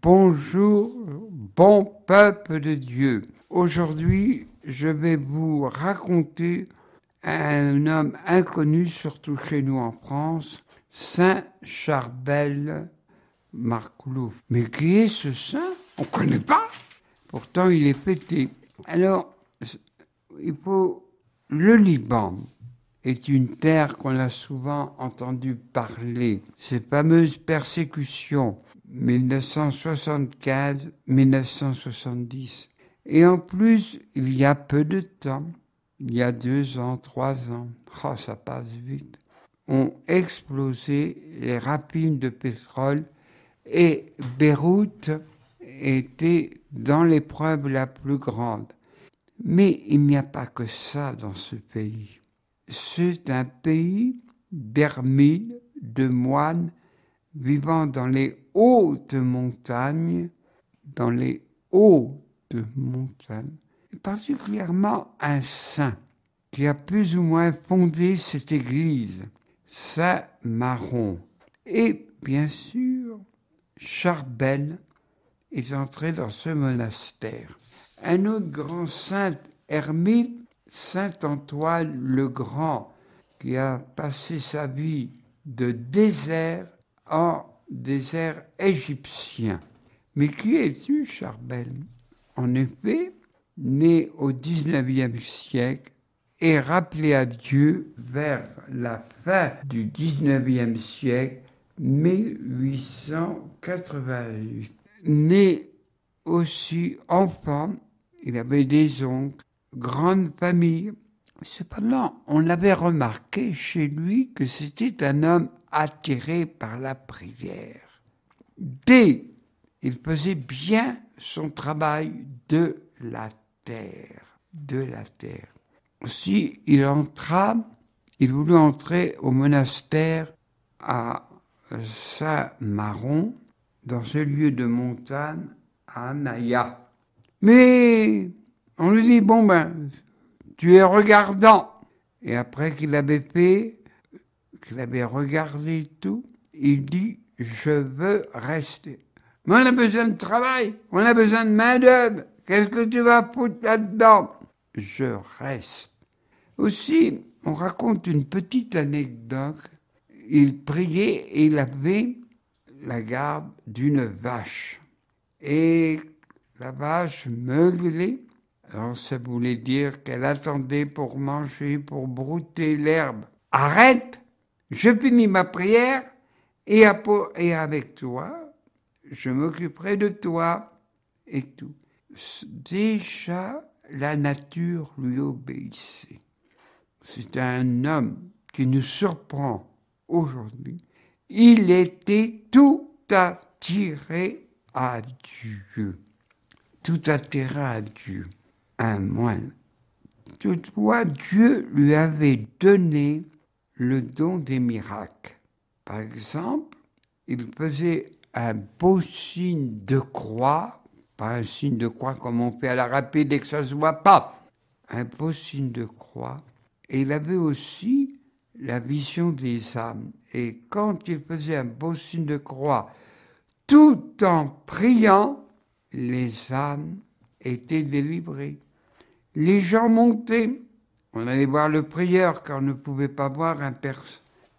Bonjour, bon peuple de Dieu. Aujourd'hui, je vais vous raconter un homme inconnu, surtout chez nous en France, Saint Charbel Marcoulou. Mais qui est ce saint? On ne connaît pas. Pourtant, il est fêté. Alors, le Liban est une terre qu'on a souvent entendu parler. Ces fameuses persécutions 1975-1970. Et en plus, il y a peu de temps, il y a 2 ans, 3 ans, ça passe vite, ont explosé les rapines de pétrole et Beyrouth était dans l'épreuve la plus grande. Mais il n'y a pas que ça dans ce pays. C'est un pays d'ermites, de moines, vivant dans les hautes montagnes, et particulièrement un saint qui a plus ou moins fondé cette église, Saint Maron. Et bien sûr, Charbel est entré dans ce monastère. Un autre grand saint ermite, Saint Antoine le Grand, qui a passé sa vie de désert en désert égyptien. Mais qui es-tu, Charbel? En effet, né au XIXe siècle et rappelé à Dieu vers la fin du XIXe siècle, 1888. Né aussi enfant, il avait des oncles, grande famille. Cependant, on avait remarqué chez lui que c'était un homme attiré par la prière. Il faisait bien son travail de la terre. Aussi, il voulut entrer au monastère à Saint-Maron, dans ce lieu de montagne à Anaya. Mais on lui dit, tu es regardant. Et après qu'il avait regardé tout, il dit, je veux rester. Mais on a besoin de travail, on a besoin de main-d'œuvre. Qu'est-ce que tu vas foutre là-dedans? Je reste. Aussi, on raconte une petite anecdote. Il priait et il avait la garde d'une vache. Et la vache meuglait. Alors ça voulait dire qu'elle attendait pour manger, pour brouter l'herbe. Arrête, je finis ma prière et avec toi, je m'occuperai de toi et tout. Déjà, la nature lui obéissait. C'est un homme qui nous surprend aujourd'hui. Il était tout attiré à Dieu. Un moine. Toutefois, Dieu lui avait donné le don des miracles. Par exemple, il faisait un beau signe de croix, pas un signe de croix comme on fait à la rapide et que ça ne se voit pas, un beau signe de croix. Et il avait aussi la vision des âmes. Et quand il faisait un beau signe de croix, tout en priant, les âmes étaient délivrées. Les gens montaient. On allait voir le prieur car on ne pouvait pas voir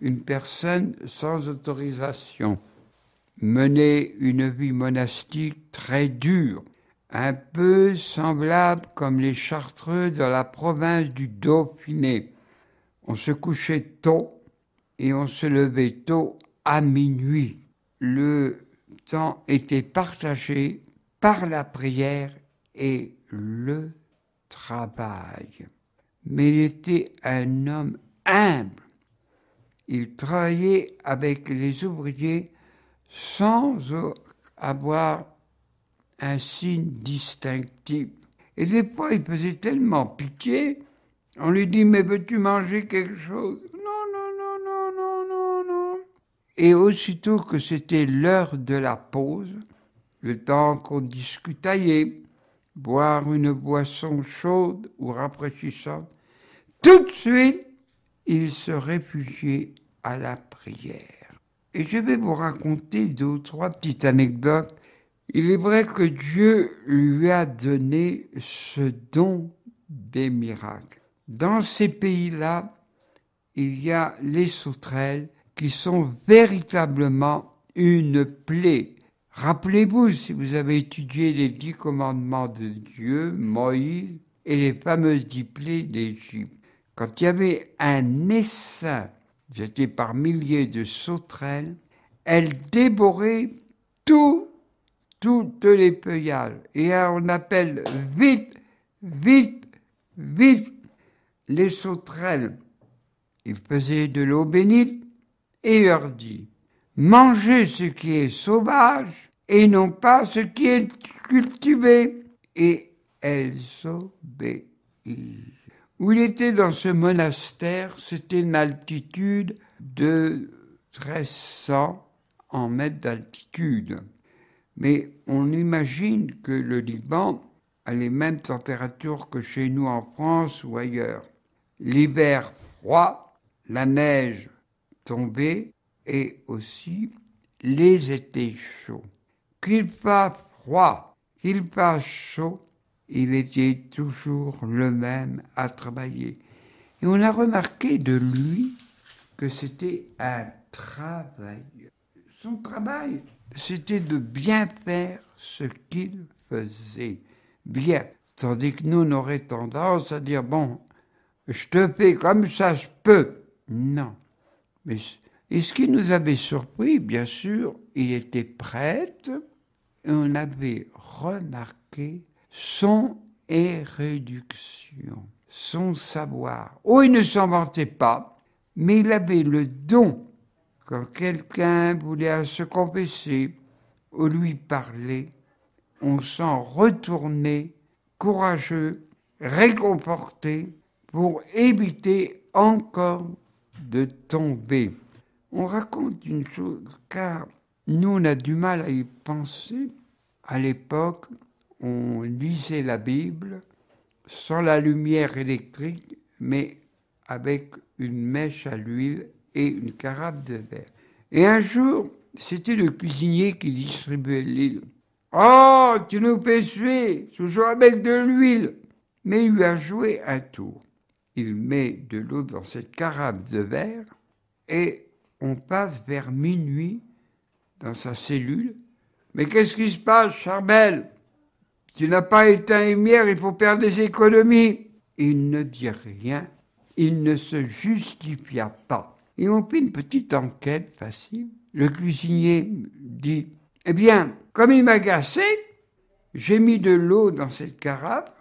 une personne sans autorisation. Menait une vie monastique très dure, un peu semblable comme les Chartreux dans la province du Dauphiné. On se couchait tôt et on se levait tôt à minuit. Le temps était partagé par la prière et le travail. Mais il était un homme humble. Il travaillait avec les ouvriers sans avoir un signe distinctif. Et des fois, il faisait tellement pitié, on lui dit, mais veux-tu manger quelque chose? Non. Et aussitôt que c'était l'heure de la pause, le temps qu'on discutaillait, boire une boisson chaude ou rafraîchissante, tout de suite, il se réfugiait à la prière. Et je vais vous raconter 2 ou 3 petites anecdotes Il est vrai que Dieu lui a donné ce don des miracles. Dans ces pays-là, il y a les sauterelles qui sont véritablement une plaie. Rappelez-vous, si vous avez étudié les 10 commandements de Dieu, Moïse, et les fameuses 10 plaies d'Égypte, quand il y avait un essaim, j'étais par milliers de sauterelles, elles dévoraient toutes les feuillages. Et on appelle vite, vite, vite les sauterelles. Il faisait de l'eau bénite et leur dit, mangez ce qui est sauvage et non pas ce qui est cultivé. Et elles obéissent. Où il était dans ce monastère, c'était une altitude de 1300 en mètres d'altitude. Mais on imagine que le Liban a les mêmes températures que chez nous en France ou ailleurs. L'hiver froid, la neige tombée et aussi les étés chauds. Qu'il fasse froid, qu'il fasse chaud, il était toujours le même à travailler. Et on a remarqué de lui que c'était un travailleur. Son travail, c'était de bien faire ce qu'il faisait. Bien. Tandis que nous, on aurait tendance à dire, bon, je te fais comme ça, je peux. Non. Mais, et ce qui nous avait surpris, bien sûr, il était prêtre et on avait remarqué son érudition, son savoir. Oh, il ne s'en vantait pas, mais il avait le don, quand quelqu'un voulait se confesser ou lui parler, on s'en retournait courageux, réconforté, pour éviter encore de tomber. On raconte une chose, car nous on a du mal à y penser. À l'époque, on lisait la Bible sans la lumière électrique, mais avec une mèche à l'huile et une carafe de verre. Et un jour, c'était le cuisinier qui distribuait l'huile. « Oh, tu nous fais suer, toujours avec de l'huile !» Mais il lui a joué un tour. Il met de l'eau dans cette carafe de verre et on passe vers minuit dans sa cellule. « Mais qu'est-ce qui se passe, Charbel ? Tu n'as pas éteint les lumières, il faut faire des économies. » Il ne dit rien, il ne se justifia pas. Et on fait une petite enquête facile. Le cuisinier dit, « Eh bien, comme il m'a agacé, j'ai mis de l'eau dans cette carafe,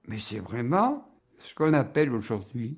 mais c'est vraiment ce qu'on appelle aujourd'hui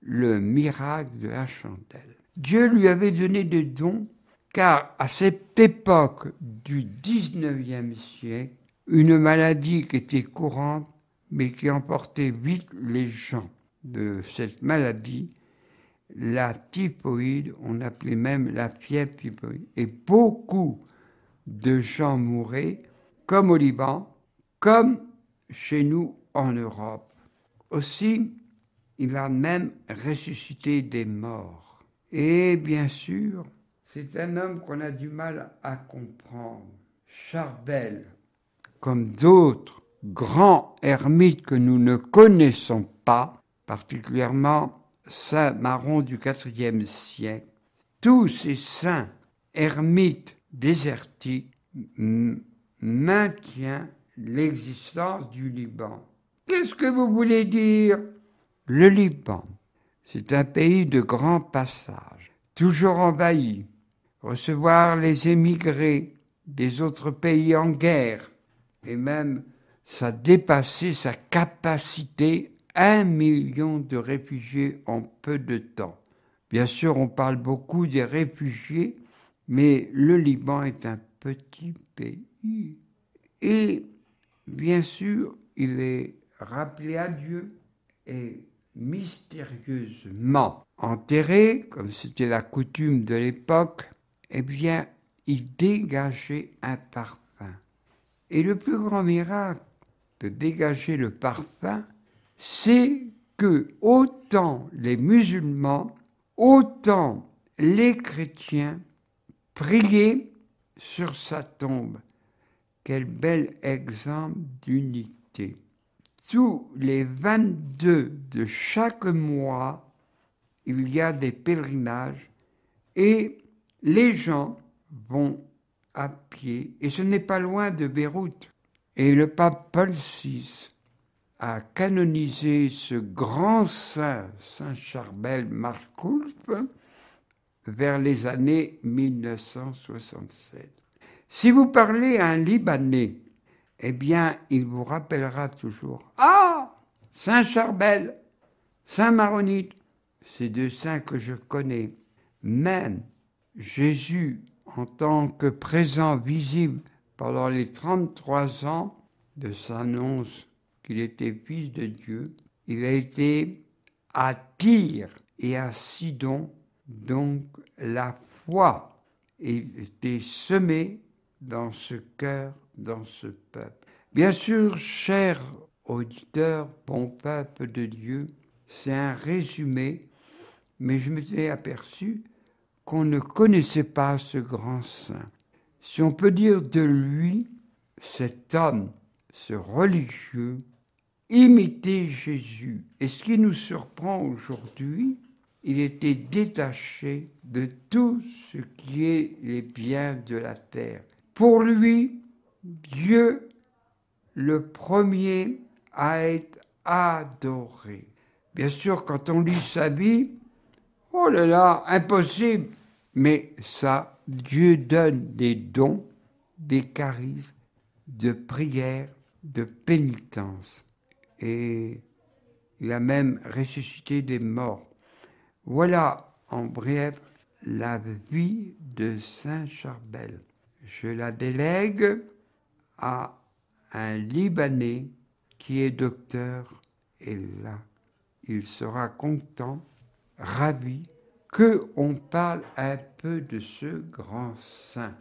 le miracle de la chandelle. » Dieu lui avait donné des dons, car à cette époque du 19e siècle, une maladie qui était courante, mais qui emportait vite les gens de cette maladie, la typhoïde, on appelait même la fièvre typhoïde. Et beaucoup de gens mouraient, comme au Liban, comme chez nous en Europe. Aussi, il a même ressuscité des morts. Et bien sûr, c'est un homme qu'on a du mal à comprendre. Charbel, comme d'autres grands ermites que nous ne connaissons pas, particulièrement Saint Maron du IVe siècle, tous ces saints ermites désertiques maintiennent l'existence du Liban. Qu'est-ce que vous voulez dire ? Le Liban, c'est un pays de grand passage, toujours envahi, recevoir les émigrés des autres pays en guerre, et même ça dépassait sa capacité, 1 million de réfugiés en peu de temps. Bien sûr, on parle beaucoup des réfugiés, mais le Liban est un petit pays. Et bien sûr, il est rappelé à Dieu et mystérieusement enterré, comme c'était la coutume de l'époque, eh bien, il dégageait un parfum. Et le plus grand miracle de dégager le parfum, c'est que autant les musulmans, autant les chrétiens priaient sur sa tombe. Quel bel exemple d'unité. Tous les 22 de chaque mois, il y a des pèlerinages et les gens vont à pied. Et ce n'est pas loin de Beyrouth. Et le pape Paul VI a canonisé ce grand saint, Saint Charbel Marcoulf, vers les années 1967. Si vous parlez à un Libanais, eh bien, il vous rappellera toujours « Ah, Saint Charbel, Saint Maronite, ces deux saints que je connais. » Même Jésus, en tant que présent visible pendant les 33 ans de sa annonce qu'il était fils de Dieu, il a été à Tyr et à Sidon, donc la foi était semée dans ce cœur, dans ce peuple. Bien sûr, chers auditeurs, bon peuple de Dieu, c'est un résumé, mais je me suis aperçu qu'on ne connaissait pas ce grand saint. Si on peut dire de lui, cet homme, ce religieux, imitait Jésus. Et ce qui nous surprend aujourd'hui, il était détaché de tout ce qui est les biens de la terre. Pour lui, Dieu, le premier à être adoré. Bien sûr, quand on lit sa vie, oh là là, impossible. Mais ça, Dieu donne des dons, des charismes, de prière, de pénitence. Et il a même ressuscité des morts. Voilà, en bref, la vie de Saint Charbel. Je la délègue à un Libanais qui est docteur, et là, il sera content, ravi, qu'on parle un peu de ce grand saint.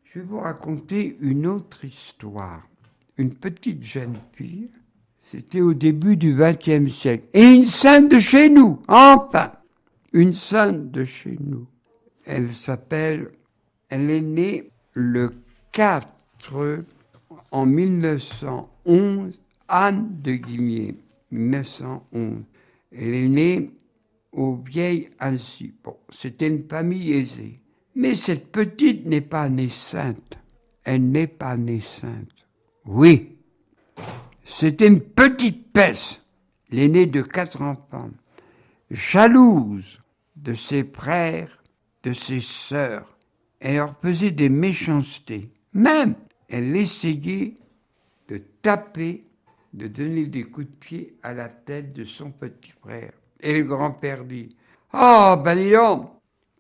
Je vais vous raconter une autre histoire. Une petite jeune fille, c'était au début du XXe siècle, et une sainte de chez nous, enfin, une sainte de chez nous. Elle est née le 4 en 1911, Anne de Guimier, 1911. Elle est née au vieil Annecy. Bon, c'était une famille aisée. Mais cette petite n'est pas née sainte. Elle n'est pas née sainte. Oui, c'était une petite peste, l'aînée de 4 enfants, jalouse de ses frères, de ses sœurs. Elle leur faisait des méchancetés. Même, elle essayait de taper, de donner des coups de pied à la tête de son petit frère. Et le grand-père dit « Oh, ben dis donc,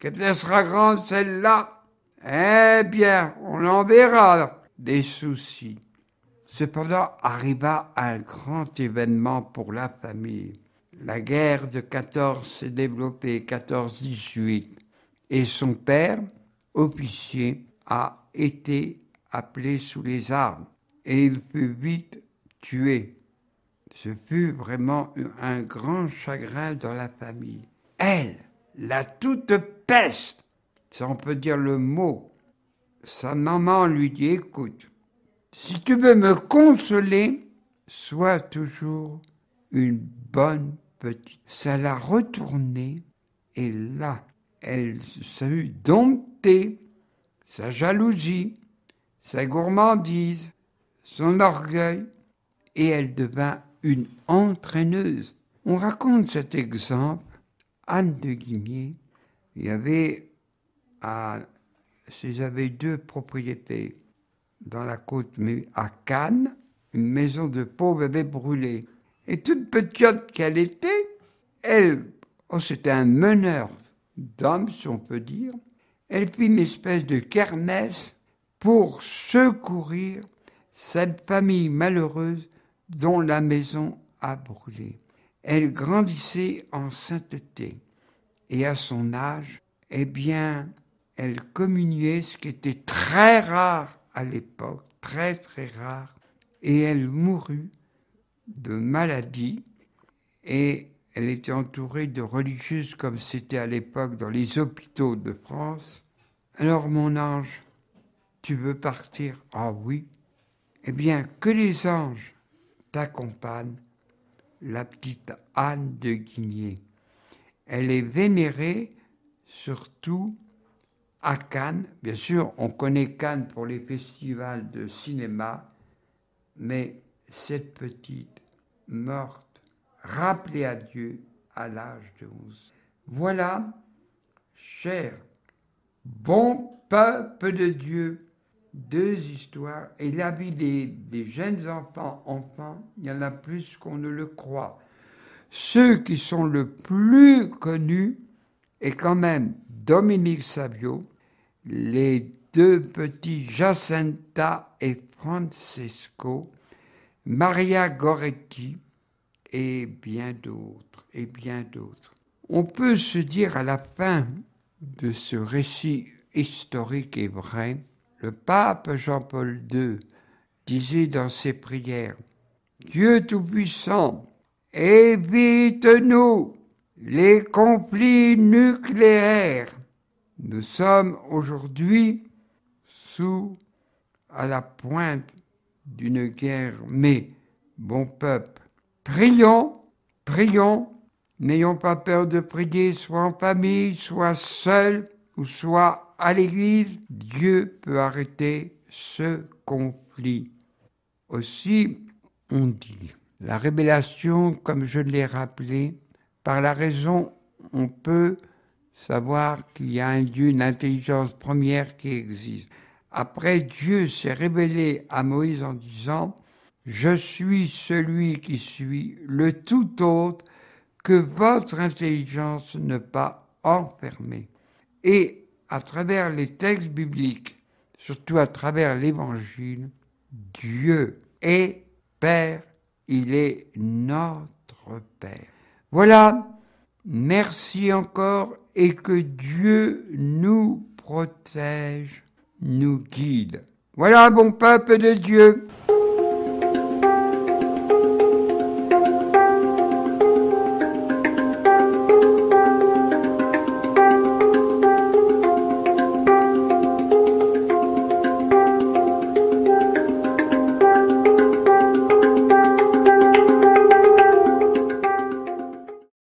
quand elle sera grande celle-là, eh bien, on en verra des soucis. » Cependant, arriva un grand événement pour la famille. La guerre de 14 s'est développée, 14-18, et son père, officier, a été appelé sous les armes, et il fut vite tué. Ce fut vraiment un grand chagrin dans la famille. Elle, la toute peste, si on peut dire le mot, sa maman lui dit « Écoute, si tu veux me consoler, sois toujours une bonne petite. » Ça l'a retournée et là, elle s'est domptée, sa jalousie, sa gourmandise, son orgueil, et elle devint une entraîneuse. On raconte cet exemple. Anne de Guimier, ils avaient 2 propriétés dans la côte, mais à Cannes, une maison de pauvres avait brûlé. Et toute petite qu'elle était, c'était un meneur d'hommes, si on peut dire, elle fit une espèce de kermesse pour secourir cette famille malheureuse dont la maison a brûlé. Elle grandissait en sainteté et à son âge, eh bien, elle communiait, ce qui était très rare à l'époque, très très rare, et elle mourut de maladie et elle était entourée de religieuses comme c'était à l'époque dans les hôpitaux de France. Alors mon ange, tu veux partir? Ah oui, Eh bien, que les anges t'accompagnent, la petite Anne de Guigné. Elle est vénérée surtout à Cannes. Bien sûr, on connaît Cannes pour les festivals de cinéma, mais cette petite morte, rappelée à Dieu à l'âge de 11. Voilà, cher, bon peuple de Dieu, 2 histoires. Et la vie des jeunes enfants, il y en a plus qu'on ne le croit. Ceux qui sont le plus connus est quand même Dominique Savio, les 2 petits Jacinta et Francesco, Maria Goretti et bien d'autres, et bien d'autres. On peut se dire à la fin de ce récit historique et vrai, le pape Jean-Paul II disait dans ses prières « Dieu Tout-Puissant, évite-nous les conflits nucléaires. Nous sommes aujourd'hui à la pointe d'une guerre, mais, bon peuple, prions, n'ayons pas peur de prier, soit en famille, soit seul, ou soit à l'église. Dieu peut arrêter ce conflit. Aussi, on dit, la révélation, comme je l'ai rappelé, par la raison, on peut savoir qu'il y a un Dieu, une intelligence première qui existe. Après, Dieu s'est révélé à Moïse en disant « Je suis celui qui suis, le tout autre, que votre intelligence ne pas enfermer. » Et à travers les textes bibliques, surtout à travers l'Évangile, Dieu est Père, il est notre Père. Voilà, merci encore et que Dieu nous protège, nous guide. Voilà, bon peuple de Dieu.